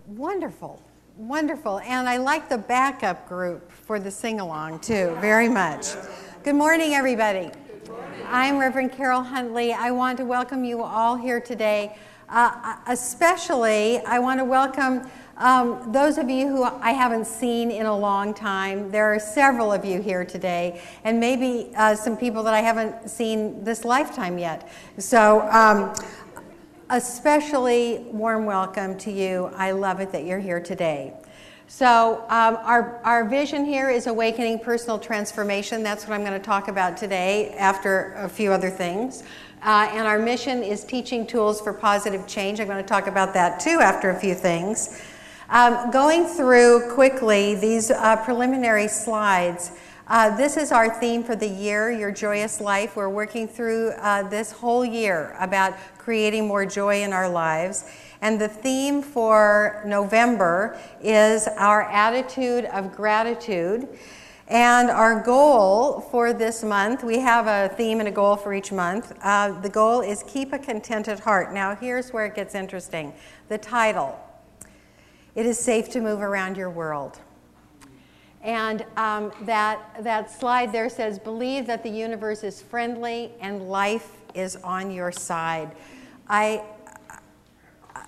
Wonderful, wonderful. And I like the backup group for the sing-along too, very much. Good morning, everybody. I'm Reverend Karyl Huntley. I want to welcome you all here today. Especially, I want to welcome those of you who I haven't seen in a long time. There are several of you here today, and maybe some people that I haven't seen this lifetime yet. So especially warm welcome to you. I love it that you're here today. So our vision here is awakening personal transformation. That's what I'm going to talk about today after a few other things. And our mission is teaching tools for positive change. I'm going to talk about that too after a few things. Going through quickly these preliminary slides. This is our theme for the year, Your Joyous Life. We're working through this whole year about creating more joy in our lives. And the theme for November is our attitude of gratitude. And our goal for this month, we have a theme and a goal for each month. The goal is keep a contented heart. Now here's where it gets interesting. The title, it is safe to move around your world. And that slide there says, believe that the universe is friendly and life is on your side.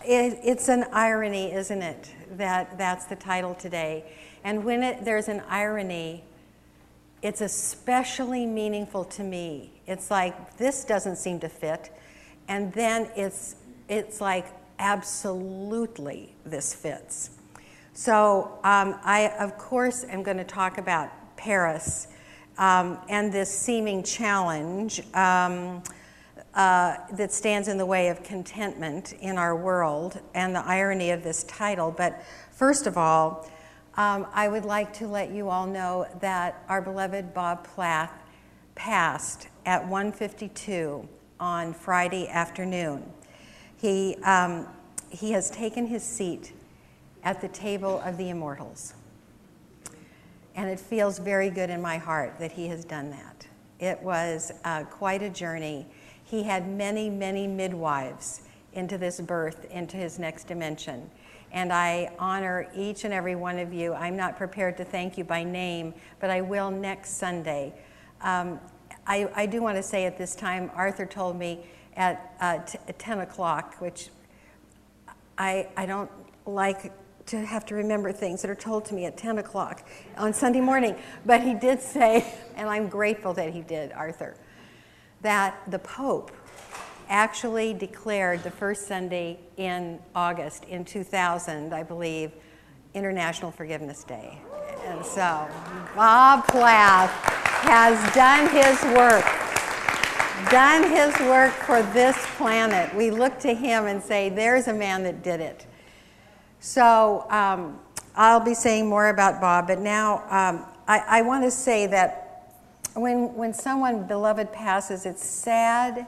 It's an irony, isn't it, that that's the title today. And when there's an irony, it's especially meaningful to me. It's like, this doesn't seem to fit. And then it's like, absolutely, this fits. So I, of course, am going to talk about Paris and this seeming challenge that stands in the way of contentment in our world and the irony of this title. But first of all, I would like to let you all know that our beloved Bob Plath passed at 1:52 on Friday afternoon. He has taken his seat at the table of the immortals. And it feels very good in my heart that he has done that. It was quite a journey. He had many, many midwives into this birth, into his next dimension. And I honor each and every one of you. I'm not prepared to thank you by name, but I will next Sunday. I do want to say at this time, Arthur told me at 10 o'clock, which I don't like to have to remember things that are told to me at 10 o'clock on Sunday morning. But he did say, and I'm grateful that he did, Arthur, that the Pope actually declared the first Sunday in August in 2000, I believe, International Forgiveness Day. And so Bob Plath has done his work for this planet. We look to him and say, there's a man that did it. So I'll be saying more about Bob, but now I want to say that when someone beloved passes, it's sad,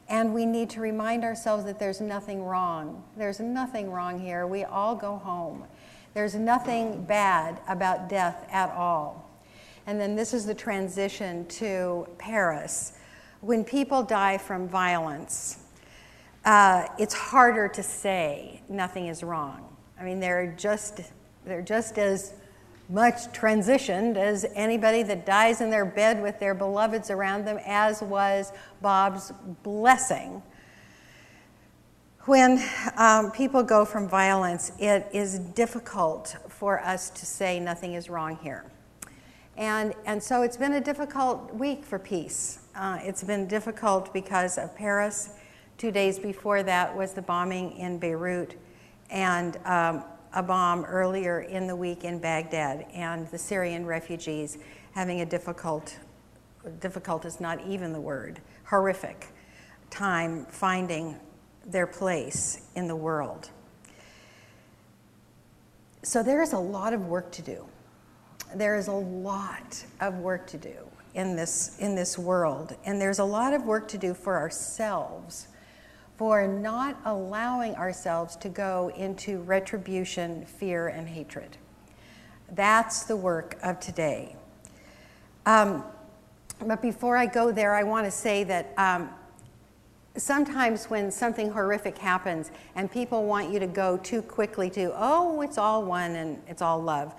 and we need to remind ourselves that there's nothing wrong. There's nothing wrong here. We all go home. There's nothing bad about death at all. And then this is the transition to Paris. When people die from violence, it's harder to say nothing is wrong. I mean, they're just as much transitioned as anybody that dies in their bed with their beloveds around them, as was Bob's blessing. When people go from violence, it is difficult for us to say nothing is wrong here. And so it's been a difficult week for peace. It's been difficult because of Paris. 2 days before that was the bombing in Beirut, and a bomb earlier in the week in Baghdad, and the Syrian refugees having a difficult is not even the word, horrific time finding their place in the world. So there is a lot of work to do. There is a lot of work to do in this world, and there's a lot of work to do for ourselves, for not allowing ourselves to go into retribution, fear, and hatred. That's the work of today. But before I go there, I want to say that sometimes when something horrific happens and people want you to go too quickly to, oh, it's all one and it's all love.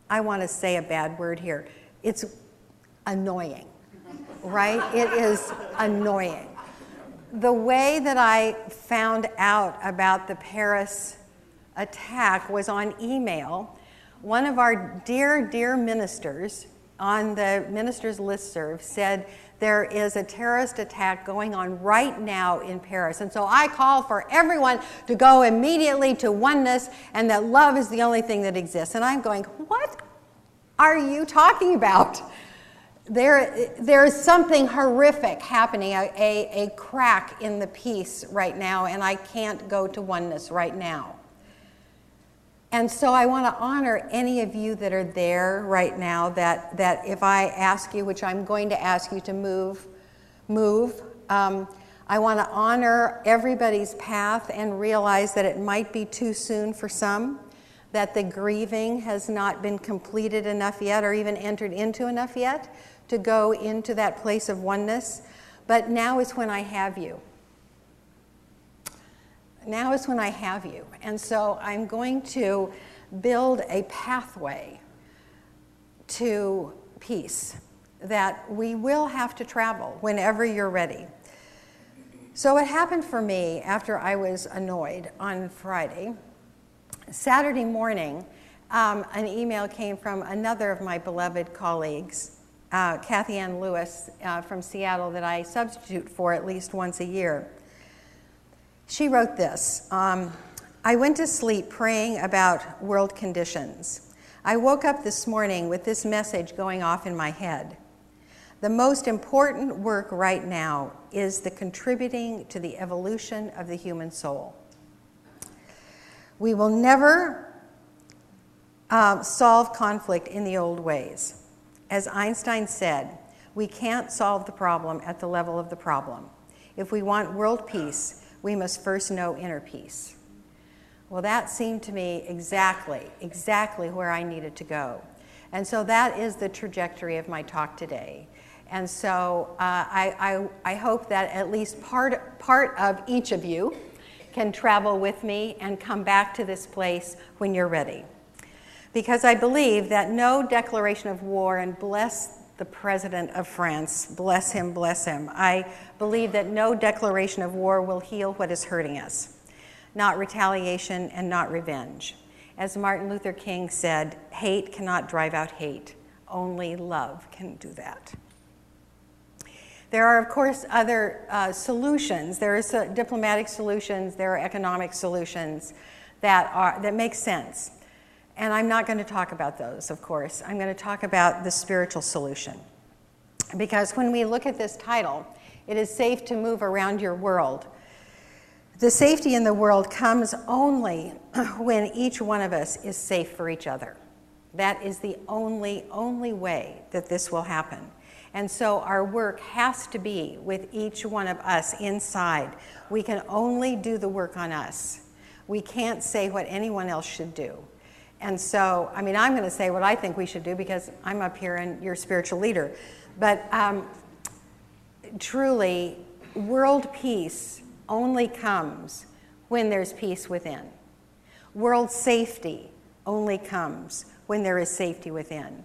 I want to say a bad word here. It's annoying, right? It is annoying. The way that I found out about the Paris attack was on email. One of our dear, dear ministers on the ministers' listserv said, there is a terrorist attack going on right now in Paris. And so I call for everyone to go immediately to oneness and that love is the only thing that exists. And I'm going, what are you talking about? There is something horrific happening, a crack in the peace right now, and I can't go to oneness right now. And so I want to honor any of you that are there right now that if I ask you, which I'm going to ask you to move. I want to honor everybody's path and realize that it might be too soon for some, that the grieving has not been completed enough yet or even entered into enough yet to go into that place of oneness. But now is when I have you. Now is when I have you. And so I'm going to build a pathway to peace that we will have to travel whenever you're ready. So what happened for me after I was annoyed on Friday, Saturday morning, an email came from another of my beloved colleagues, Kathy Ann Lewis from Seattle, that I substitute for at least once a year. She wrote this, I went to sleep praying about world conditions. I woke up this morning with this message going off in my head. The most important work right now is the contributing to the evolution of the human soul. We will never solve conflict in the old ways. As Einstein said, we can't solve the problem at the level of the problem. If we want world peace, we must first know inner peace. Well, that seemed to me exactly where I needed to go. And so that is the trajectory of my talk today. And so I hope that at least part of each of you can travel with me and come back to this place when you're ready. Because I believe that no declaration of war, and bless the President of France, bless him, I believe that no declaration of war will heal what is hurting us, not retaliation and not revenge. As Martin Luther King said, hate cannot drive out hate, only love can do that. There are, of course, other solutions. There are diplomatic solutions, there are economic solutions that make sense. And I'm not going to talk about those, of course. I'm going to talk about the spiritual solution. Because when we look at this title, it is safe to move around your world. The safety in the world comes only when each one of us is safe for each other. That is the only way that this will happen. And so our work has to be with each one of us inside. We can only do the work on us. We can't say what anyone else should do. And so, I'm going to say what I think we should do because I'm up here and you're spiritual leader. But truly, world peace only comes when there's peace within. World safety only comes when there is safety within.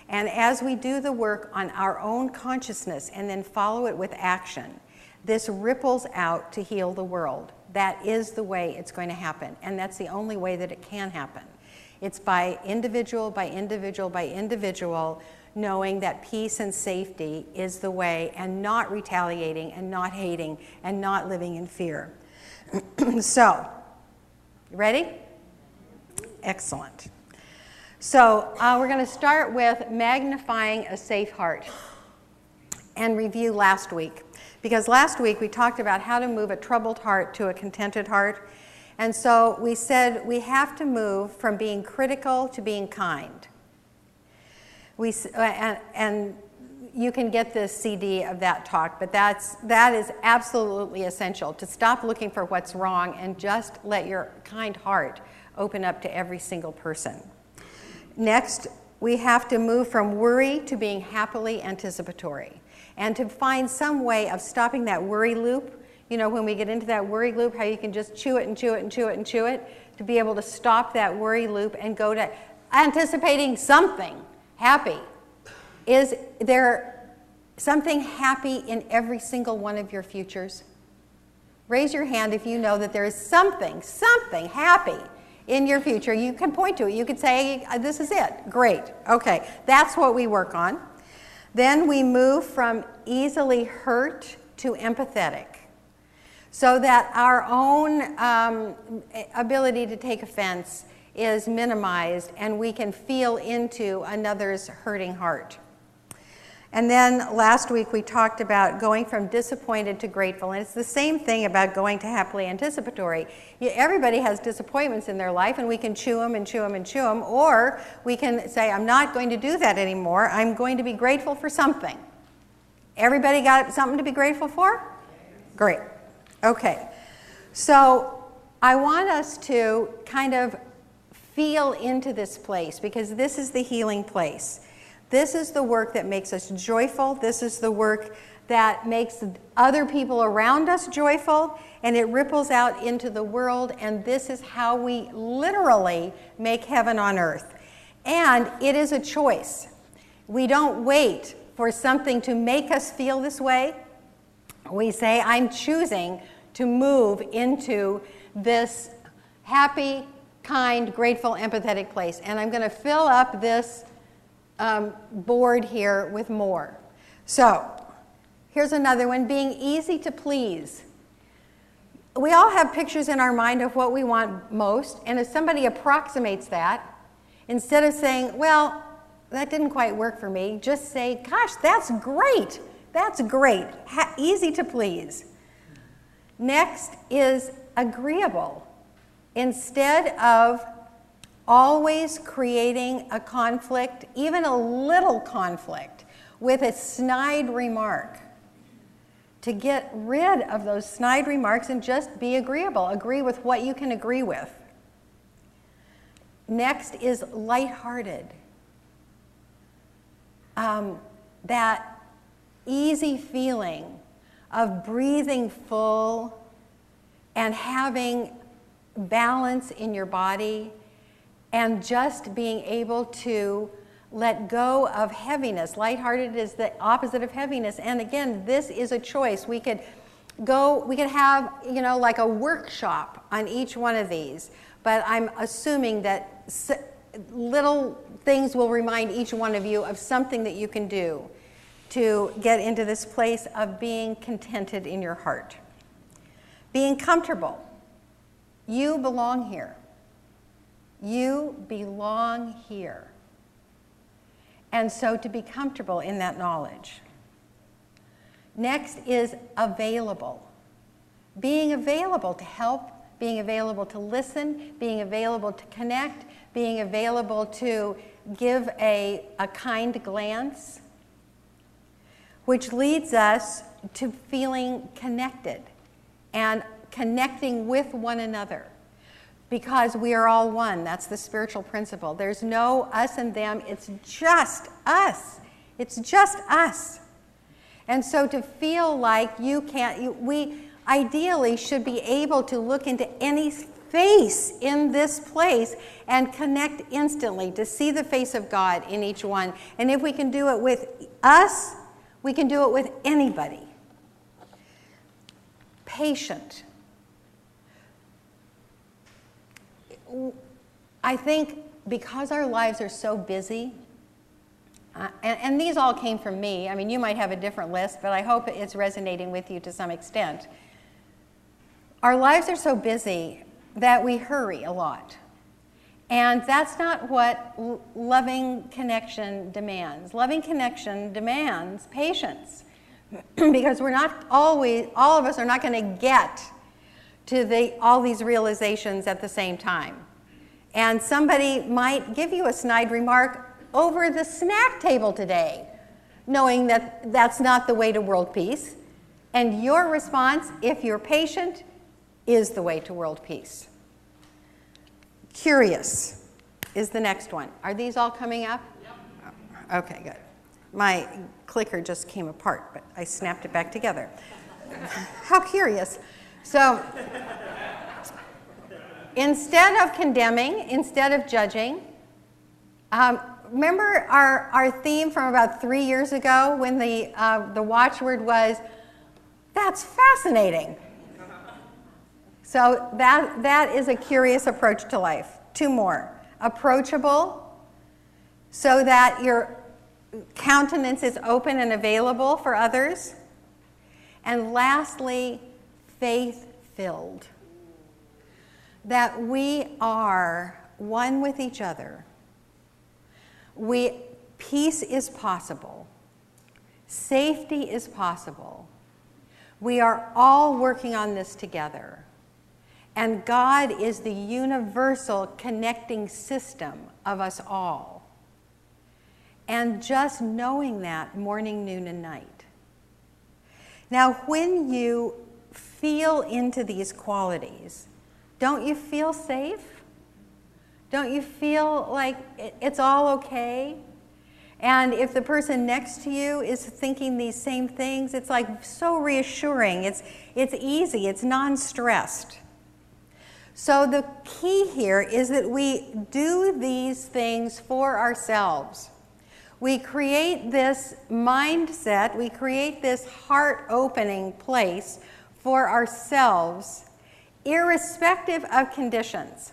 And as we do the work on our own consciousness and then follow it with action, this ripples out to heal the world. That is the way it's going to happen. And that's the only way that it can happen. It's by individual, knowing that peace and safety is the way, and not retaliating, and not hating, and not living in fear. So, ready? Excellent. So, we're going to start with magnifying a safe heart and review last week. Because last week we talked about how to move a troubled heart to a contented heart. And so we said we have to move from being critical to being kind. And you can get the CD of that talk, but that is absolutely essential, to stop looking for what's wrong and just let your kind heart open up to every single person. Next, we have to move from worry to being happily anticipatory. and to find some way of stopping that worry loop. You know, when we get into that worry loop, how you can just chew it and chew it and chew it and chew it, to be able to stop that worry loop and go to anticipating something happy. Is there something happy in every single one of your futures? Raise your hand if you know that there is something happy in your future. You can point to it. You could say, this is it. Great. Okay. That's what we work on. Then we move from easily hurt to empathetic, so that our own ability to take offense is minimized and we can feel into another's hurting heart. And then last week we talked about going from disappointed to grateful, and it's the same thing about going to happily anticipatory. Everybody has disappointments in their life, and we can chew them and chew them and chew them, or we can say, I'm not going to do that anymore. I'm going to be grateful for something. Everybody got something to be grateful for? Great. Okay. So I want us to kind of feel into this place, because this is the healing place. This is the work that makes us joyful. This is the work that makes other people around us joyful, and it ripples out into the world, and this is how we literally make heaven on earth. And it is a choice. We don't wait for something to make us feel this way. We say, I'm choosing to move into this happy, kind, grateful, empathetic place, and I'm going to fill up this board here with more. So here's another one, being easy to please. We all have pictures in our mind of what we want most, and if somebody approximates that, instead of saying, well, that didn't quite work for me, just say, gosh, that's great. That's great. Easy to please. Next is agreeable. Instead of always creating a conflict, even a little conflict, with a snide remark, to get rid of those snide remarks and just be agreeable. Agree with what you can agree with. Next is lighthearted. That easy feeling of breathing full and having balance in your body, and just being able to let go of heaviness. Lighthearted is the opposite of heaviness. And again, this is a choice. We could have, like a workshop on each one of these, but I'm assuming that little things will remind each one of you of something that you can do to get into this place of being contented in your heart. Being comfortable. You belong here. You belong here. And so to be comfortable in that knowledge. Next is available. Being available to help, being available to listen, being available to connect, being available to give a kind glance, which leads us to feeling connected and connecting with one another. Because we are all one. That's the spiritual principle. There's no us and them. It's just us. It's just us. And so to feel like we ideally should be able to look into any face in this place and connect instantly, to see the face of God in each one. And if we can do it with us, we can do it with anybody. Patient. I think because our lives are so busy, and these all came from me. I mean, you might have a different list, but I hope it's resonating with you to some extent. Our lives are so busy that we hurry a lot. And that's not what loving connection demands. Loving connection demands patience, because we're not always, all of us are not going to get to all these realizations at the same time. And somebody might give you a snide remark over the snack table today, knowing that that's not the way to world peace. And your response, if you're patient, is the way to world peace. Curious is the next one. Are these all coming up? Yep. Okay, good. My clicker just came apart, but I snapped it back together. How curious. So instead of condemning, instead of judging, remember our theme from about 3 years ago when the watchword was, "That's fascinating." So that is a curious approach to life. 2 more. Approachable, so that your countenance is open and available for others. And lastly, faith-filled. That we are one with each other. Peace is possible. Safety is possible. We are all working on this together. And God is the universal connecting system of us all. And just knowing that morning, noon, and night. Now, when you feel into these qualities, don't you feel safe? Don't you feel like it's all okay? And if the person next to you is thinking these same things, it's like so reassuring. It's easy. It's non-stressed. So the key here is that we do these things for ourselves. We create this mindset, we create this heart-opening place for ourselves, irrespective of conditions.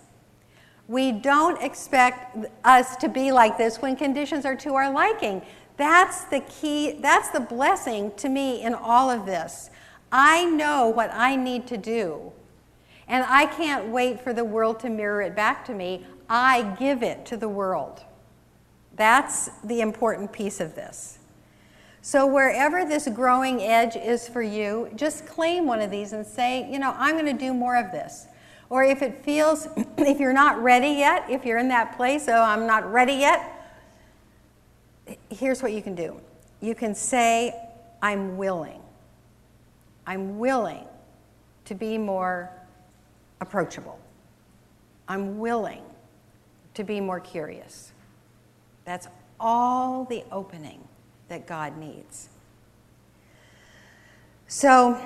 We don't expect us to be like this when conditions are to our liking. That's the key, that's the blessing to me in all of this. I know what I need to do. And I can't wait for the world to mirror it back to me. I give it to the world. That's the important piece of this. So wherever this growing edge is for you, just claim one of these and say, you know, I'm going to do more of this. Or if it feels, if you're not ready yet, if you're in that place, oh, I'm not ready yet, here's what you can do. You can say, I'm willing. I'm willing to be more approachable. I'm willing to be more curious. That's all the opening that God needs. So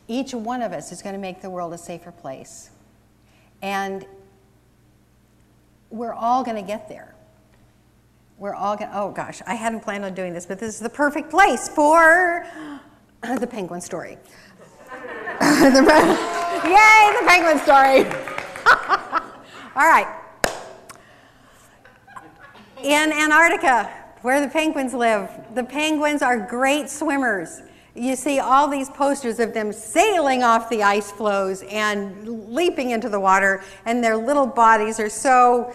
each one of us is going to make the world a safer place. And we're all going to get there. We're all going to, oh gosh, I hadn't planned on doing this, but this is the perfect place for the penguin story. Yay, the penguin story. All right. In Antarctica, where the penguins live, the penguins are great swimmers. You see all these posters of them sailing off the ice floes and leaping into the water, and their little bodies are so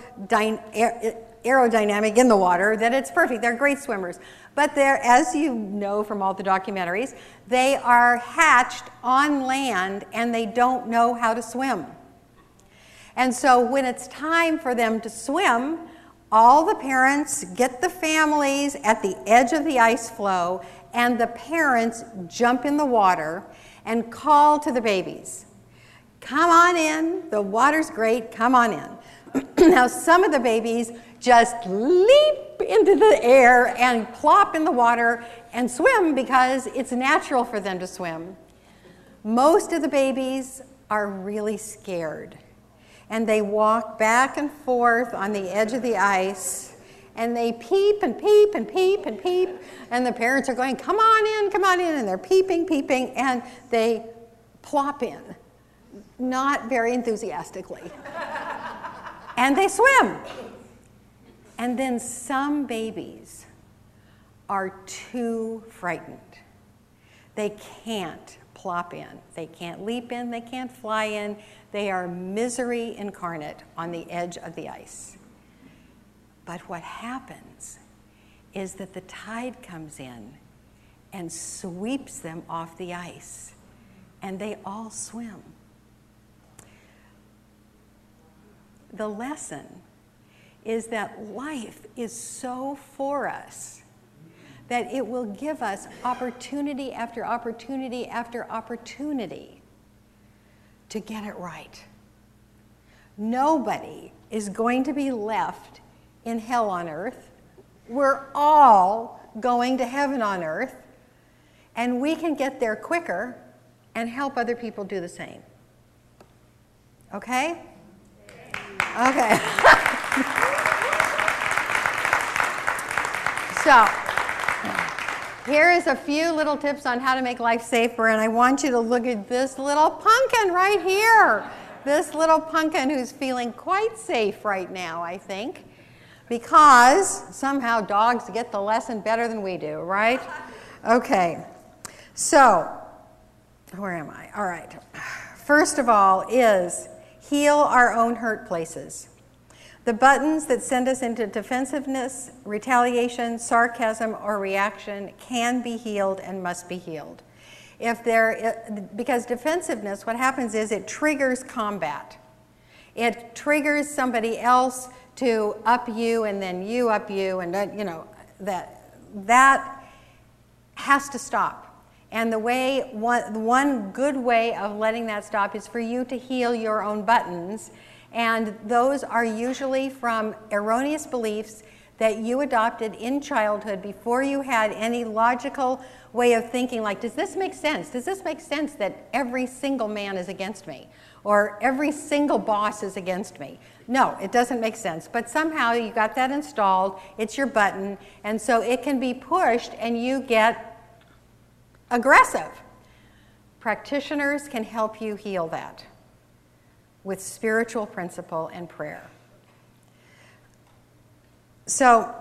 aerodynamic in the water that it's perfect. They're great swimmers. But they're, as you know from all the documentaries, they are hatched on land and they don't know how to swim. And so when it's time for them to swim, all the parents get the families at the edge of the ice floe, and the parents jump in the water and call to the babies. Come on in, the water's great, come on in. Now some of the babies just leap into the air and plop in the water and swim because it's natural for them to swim. Most of the babies are really scared, and they walk back and forth on the edge of the ice, and they peep and peep and peep and peep, and the parents are going, come on in, and they're peeping, and they plop in, not very enthusiastically. And they swim. And then some babies are too frightened. They can't plop in. They can't leap in. They can't fly in. They are misery incarnate on the edge of the ice. But what happens is that the tide comes in and sweeps them off the ice, and they all swim. The lesson is that life is so for us that it will give us opportunity after opportunity after opportunity to get it right. Nobody is going to be left in hell on earth. We're all going to heaven on earth, and we can get there quicker and help other people do the same. Okay? Okay. So, here is a few little tips on how to make life safer, and I want you to look at this little pumpkin right here. This little pumpkin who's feeling quite safe right now, I think, because somehow dogs get the lesson better than we do, right? Okay, so where am I? All right. First of all is heal our own hurt places. The buttons that send us into defensiveness, retaliation, sarcasm, or reaction can be healed and must be healed. Because defensiveness, what happens is it triggers combat. It triggers somebody else to up you and then you up you, and that has to stop. And one good way of letting that stop is for you to heal your own buttons. And those are usually from erroneous beliefs that you adopted in childhood before you had any logical way of thinking, like, does this make sense? Does this make sense that every single man is against me? Or every single boss is against me? No, it doesn't make sense. But somehow you got that installed, it's your button, and so it can be pushed and you get aggressive. Practitioners can help you heal that with spiritual principle and prayer. So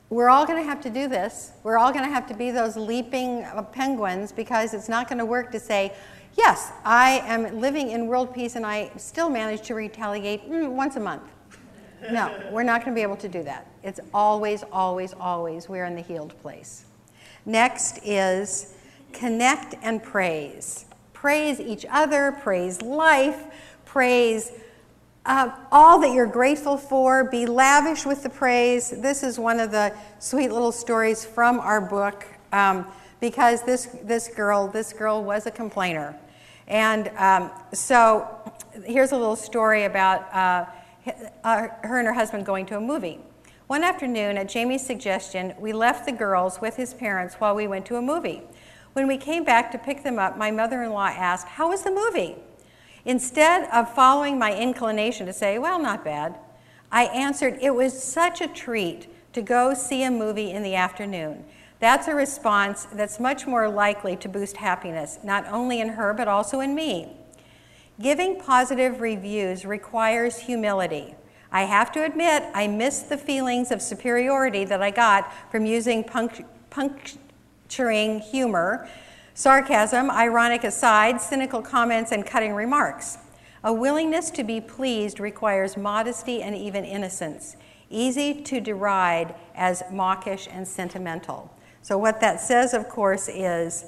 we're all going to have to do this. We're all going to have to be those leaping penguins, because it's not going to work to say, yes, I am living in world peace and I still manage to retaliate once a month. No, we're not going to be able to do that. It's always, always, always we're in the healed place. Next is connect and praise. Praise each other, praise life, praise all that you're grateful for. Be lavish with the praise. This is one of the sweet little stories from our book, because this girl was a complainer. And so here's a little story about her and her husband going to a movie. One afternoon, at Jamie's suggestion, we left the girls with his parents while we went to a movie. When we came back to pick them up, my mother-in-law asked, "How was the movie?" Instead of following my inclination to say, "Well, not bad," I answered, "It was such a treat to go see a movie in the afternoon." That's a response that's much more likely to boost happiness, not only in her, but also in me. Giving positive reviews requires humility. I have to admit, I missed the feelings of superiority that I got from using puncturing humor, sarcasm, ironic asides, cynical comments, and cutting remarks. A willingness to be pleased requires modesty and even innocence, easy to deride as mawkish and sentimental. So what that says, of course, is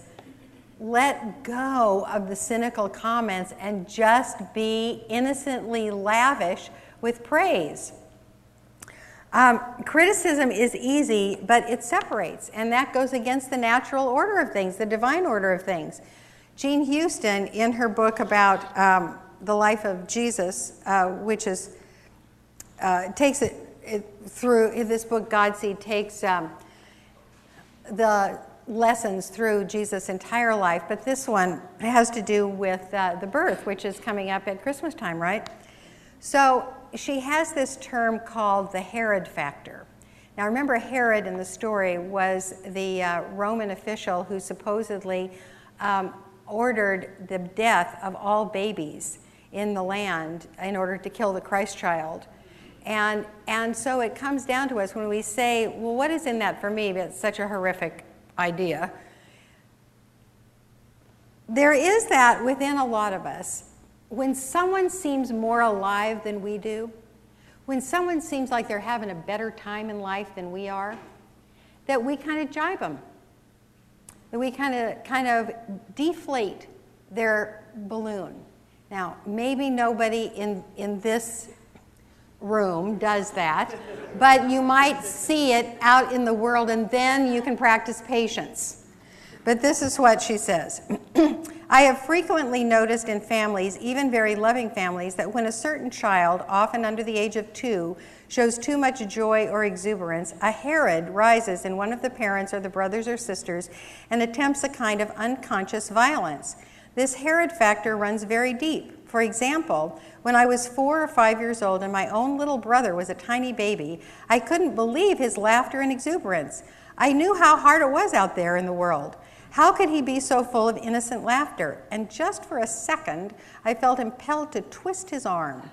let go of the cynical comments and just be innocently lavish with praise. Criticism is easy, but it separates, and that goes against the natural order of things, the divine order of things. Jean Houston, in her book about the life of Jesus, which is takes it through, in this book, Godseed takes the lessons through Jesus' entire life, but this one has to do with the birth, which is coming up at Christmas time, right? So she has this term called the Herod factor. Now remember, Herod in the story was the Roman official who supposedly ordered the death of all babies in the land in order to kill the Christ child. And so it comes down to us when we say, well, what is in that for me? It's such a horrific idea. There is that within a lot of us. When someone seems more alive than we do, when someone seems like they're having a better time in life than we are, that we kind of jibe them. That we kind of deflate their balloon. Now, maybe nobody in this room does that, but you might see it out in the world, and then you can practice patience. But this is what she says. I have frequently noticed in families, even very loving families, that when a certain child, often under the age of 2, shows too much joy or exuberance, a Herod rises in one of the parents or the brothers or sisters and attempts a kind of unconscious violence. This Herod factor runs very deep. For example, when I was 4 or 5 years old and my own little brother was a tiny baby, I couldn't believe his laughter and exuberance. I knew how hard it was out there in the world. How could he be so full of innocent laughter? And just for a second, I felt impelled to twist his arm.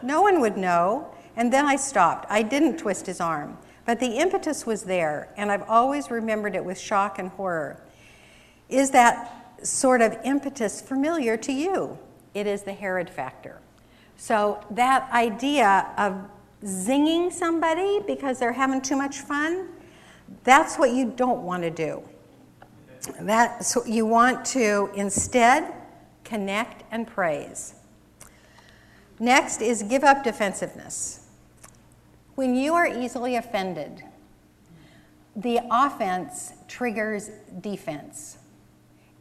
No one would know, and then I stopped. I didn't twist his arm, but the impetus was there, and I've always remembered it with shock and horror. Is that sort of impetus familiar to you? It is the Herod factor. So that idea of zinging somebody because they're having too much fun, that's what you don't want to do. So you want to instead connect and praise. Next is give up defensiveness. When you are easily offended, the offense triggers defense,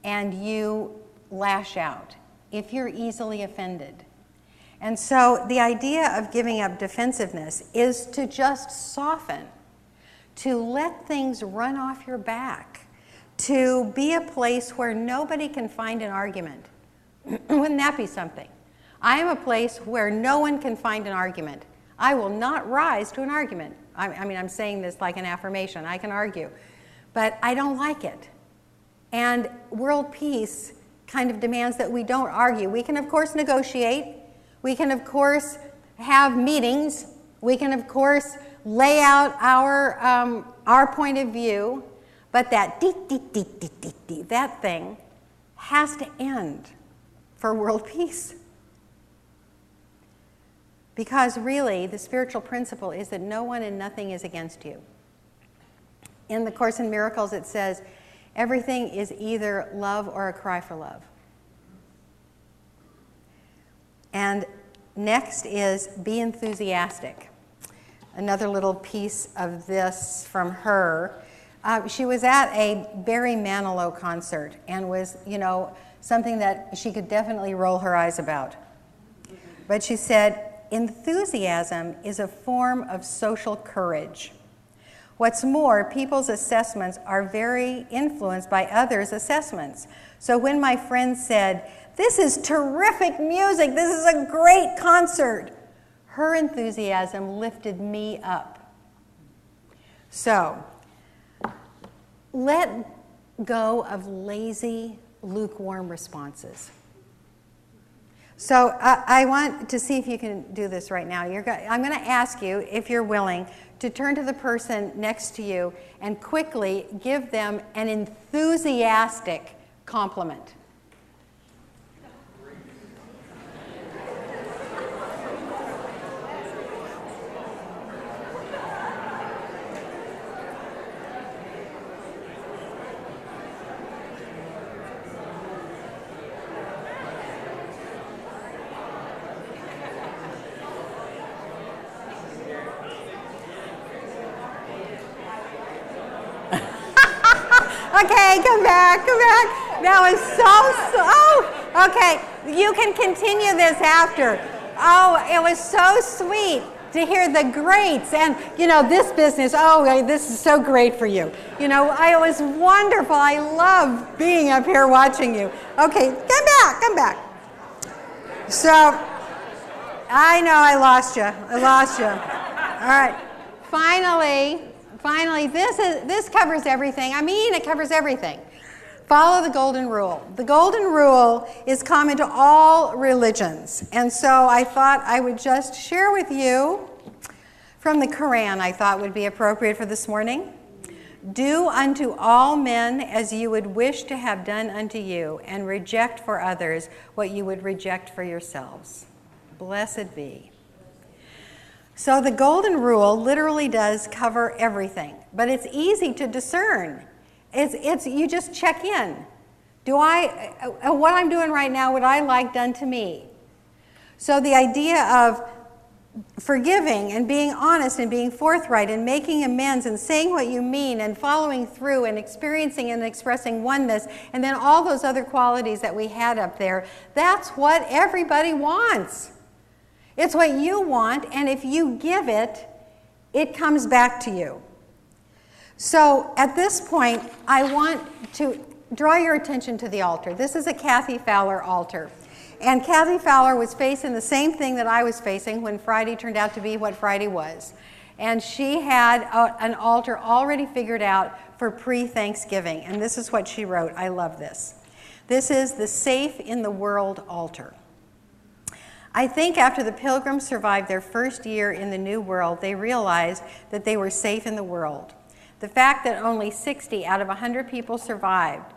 and you lash out if you're easily offended. And so the idea of giving up defensiveness is to just soften, to let things run off your back, to be a place where nobody can find an argument. Wouldn't that be something? I am a place where no one can find an argument. I will not rise to an argument. I mean, I'm saying this like an affirmation. I can argue, but I don't like it. And world peace kind of demands that we don't argue. We can, of course, negotiate. We can, of course, have meetings. We can, of course, lay out our point of view. But that that thing has to end for world peace. Because really, the spiritual principle is that no one and nothing is against you. In the Course in Miracles, it says, everything is either love or a cry for love. And next is be enthusiastic. Another little piece of this from her. She was at a Barry Manilow concert and was, something that she could definitely roll her eyes about. But she said, enthusiasm is a form of social courage. What's more, people's assessments are very influenced by others' assessments. So when my friend said, "This is terrific music, this is a great concert," her enthusiasm lifted me up. So, let go of lazy, lukewarm responses. So I want to see if you can do this right now. I'm going to ask you, if you're willing, to turn to the person next to you and quickly give them an enthusiastic compliment. Okay, come back. That was okay, you can continue this after. Oh, it was so sweet to hear the greats and, this business. Oh, this is so great for you. It was wonderful. I love being up here watching you. Okay, come back. So, I know I lost you. All right, Finally, this covers everything. It covers everything. Follow the golden rule. The golden rule is common to all religions. And so I thought I would just share with you from the Quran, I thought would be appropriate for this morning. Do unto all men as you would wish to have done unto you, and reject for others what you would reject for yourselves. Blessed be. So the golden rule literally does cover everything, but it's easy to discern. You just check in. What I'm doing right now, would I like done to me? So the idea of forgiving and being honest and being forthright and making amends and saying what you mean and following through and experiencing and expressing oneness, and then all those other qualities that we had up there, that's what everybody wants. It's what you want, and if you give it, it comes back to you. So at this point, I want to draw your attention to the altar. This is a Kathy Fowler altar. And Kathy Fowler was facing the same thing that I was facing when Friday turned out to be what Friday was. And she had an altar already figured out for pre-Thanksgiving. And this is what she wrote. I love this. This is the Safe in the World altar. I think after the Pilgrims survived their first year in the New World, they realized that they were safe in the world. The fact that only 60 out of 100 people survived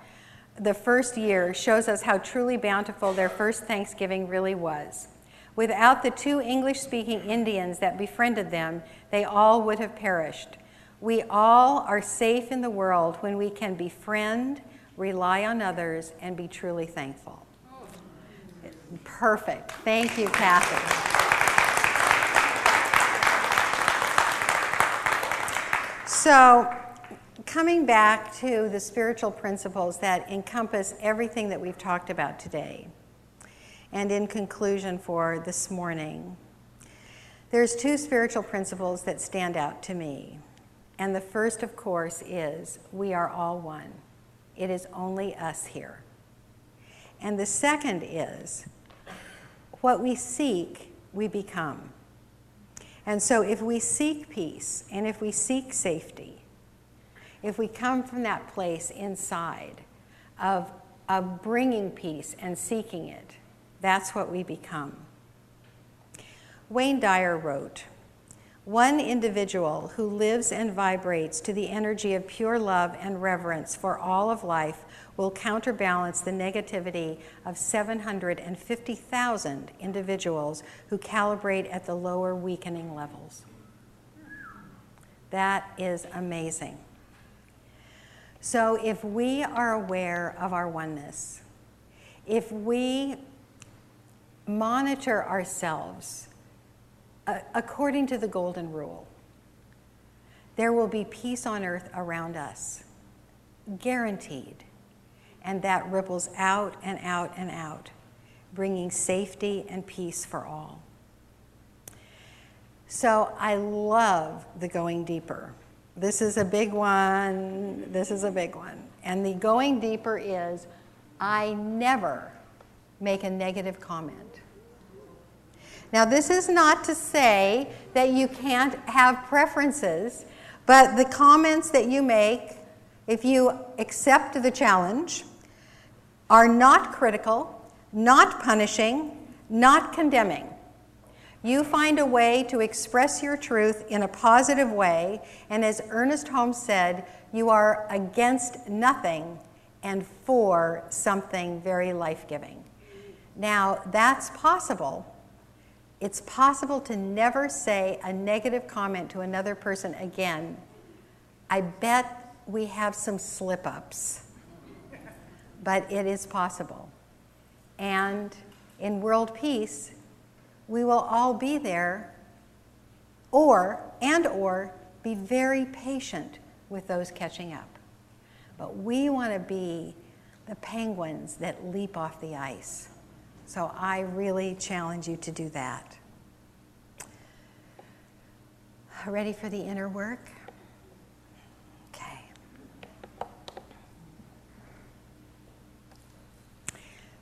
the first year shows us how truly bountiful their first Thanksgiving really was. Without the 2 English-speaking Indians that befriended them, they all would have perished. We all are safe in the world when we can befriend, rely on others, and be truly thankful. Perfect. Thank you, Kathy. So, coming back to the spiritual principles that encompass everything that we've talked about today, and in conclusion for this morning, there's 2 spiritual principles that stand out to me. And the first, of course, is we are all one. It is only us here. And the second is what we seek, we become. And so if we seek peace and if we seek safety, if we come from that place inside of bringing peace and seeking it, that's what we become. Wayne Dyer wrote, "One individual who lives and vibrates to the energy of pure love and reverence for all of life will counterbalance the negativity of 750,000 individuals who calibrate at the lower weakening levels." That is amazing. So if we are aware of our oneness, if we monitor ourselves according to the golden rule, there will be peace on earth around us, guaranteed. And that ripples out and out and out, bringing safety and peace for all. So I love the going deeper. This is a big one. This is a big one. And the going deeper is, I never make a negative comment. Now, this is not to say that you can't have preferences, but the comments that you make, if you accept the challenge, are not critical, not punishing, not condemning. You find a way to express your truth in a positive way, and as Ernest Holmes said, you are against nothing and for something very life-giving. Now, that's possible. It's possible to never say a negative comment to another person again. I bet we have some slip-ups, but it is possible. And in world peace, we will all be there, or be very patient with those catching up. But we want to be the penguins that leap off the ice. So I really challenge you to do that. Ready for the inner work? Okay.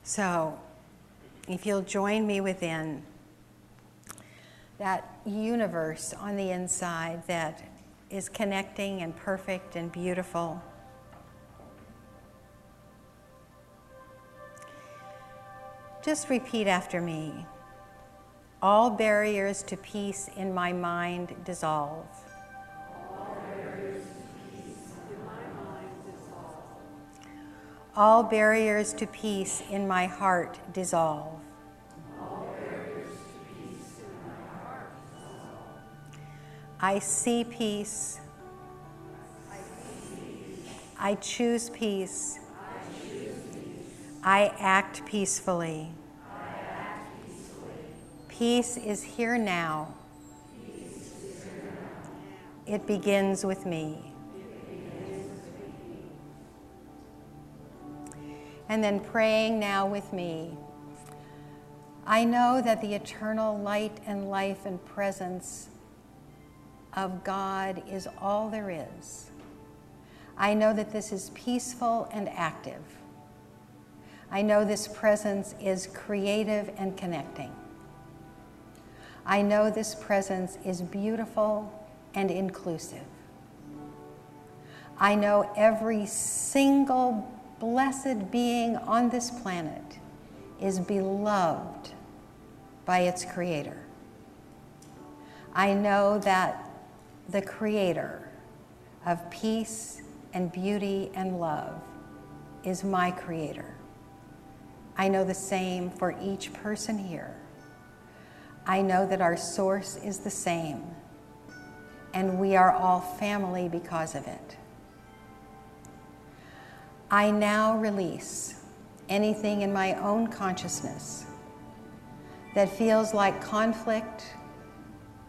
So if you'll join me within that universe on the inside that is connecting and perfect and beautiful. Just repeat after me. All barriers to peace in my mind dissolve. All barriers to peace in my mind dissolve. All barriers to peace in my heart dissolve. I see peace. I choose peace. I act peacefully. Peace is here now. It begins with me. And then praying now with me. I know that the eternal light and life and presence of God is all there is. I know that this is peaceful and active. I know this presence is creative and connecting. I know this presence is beautiful and inclusive. I know every single blessed being on this planet is beloved by its Creator. I know that the Creator of peace and beauty and love is my Creator. I know the same for each person here. I know that our source is the same, and we are all family because of it. I now release anything in my own consciousness that feels like conflict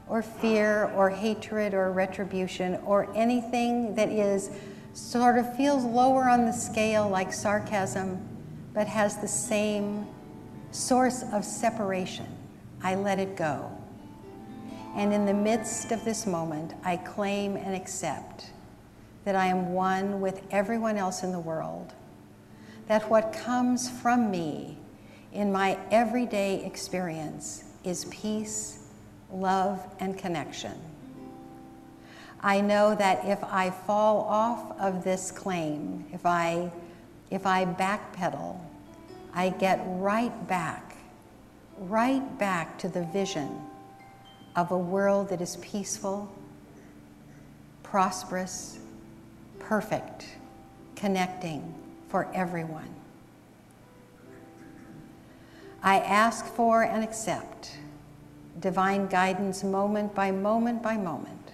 or fear or hatred or retribution or anything that is sort of feels lower on the scale like sarcasm but has the same source of separation. I let it go. And in the midst of this moment, I claim and accept that I am one with everyone else in the world, that what comes from me in my everyday experience is peace, love, and connection. I know that if I fall off of this claim, if I backpedal, I get right back to the vision of a world that is peaceful, prosperous, perfect, connecting for everyone. I ask for and accept divine guidance moment by moment by moment,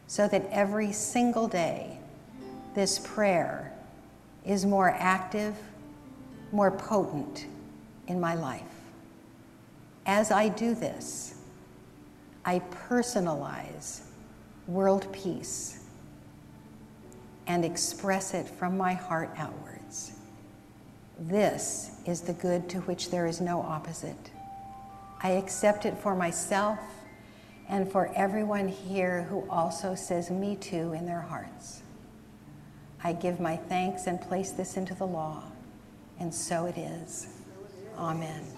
so that every single day this prayer is more active, more potent in my life. As I do this, I personalize world peace and express it from my heart outwards. This is the good to which there is no opposite. I accept it for myself and for everyone here who also says me too in their hearts. I give my thanks and place this into the law, and so it is. Amen.